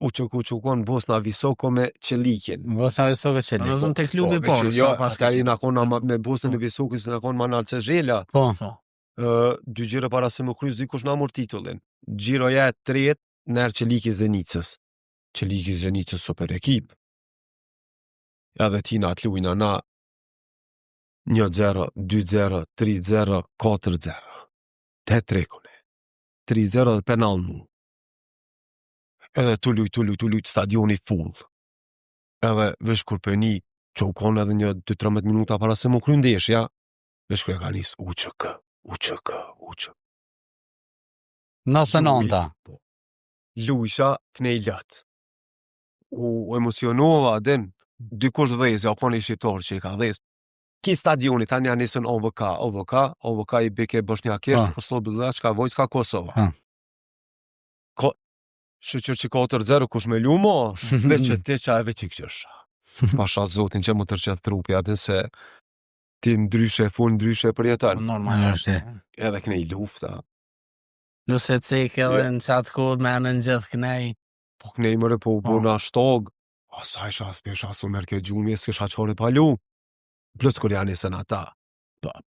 u që konë Bosna Visoko me Qelikin. Bosna Visoko Qelik. Do të klubi po, Jo, askari na konë me Bosnën e Visokës, na konë Manalce Zhela. Po. 2 gjire para se më kryes dikush na mor titullin. Gjiroja e tretë nërë Qeliki Zenicës. Qeliki Zenicës super ekip. Ja dhe ti na të lujna na 1-0, 2-0, 3-0, 4-0. Te trekune. 3-0 dhe penal mu. Edhe tu lujt stadioni full. Edhe vesh kur për që u konë edhe 2-13 minuta para se më kry ndeshja, vesh kur e ka nis UÇK. 99-ta. Lujsha knej lët. U emocionova, den, dikush dhezi, o koni shqiptar që i ka dhez. Ki stadioni, tani janë nisën OVK i beke Bosnjakisht, Oslobodna Vojska Kosova. Shqyqër që 4-0, kush me lumo, veç që ti qa e veç i këshësha. Pasha zotin që mu tërqeth trupi, atë se ti ndryshe, full ndryshe për jetën. Normal është. Edhe knej lufta. Nuse cek edhe në qatë kod me në gjithë kënej. Po knej mëre po na shtog. Asa isha spesha su merke gjumi, s'kisha qore palu. Plus kur janë isën ata. Pa.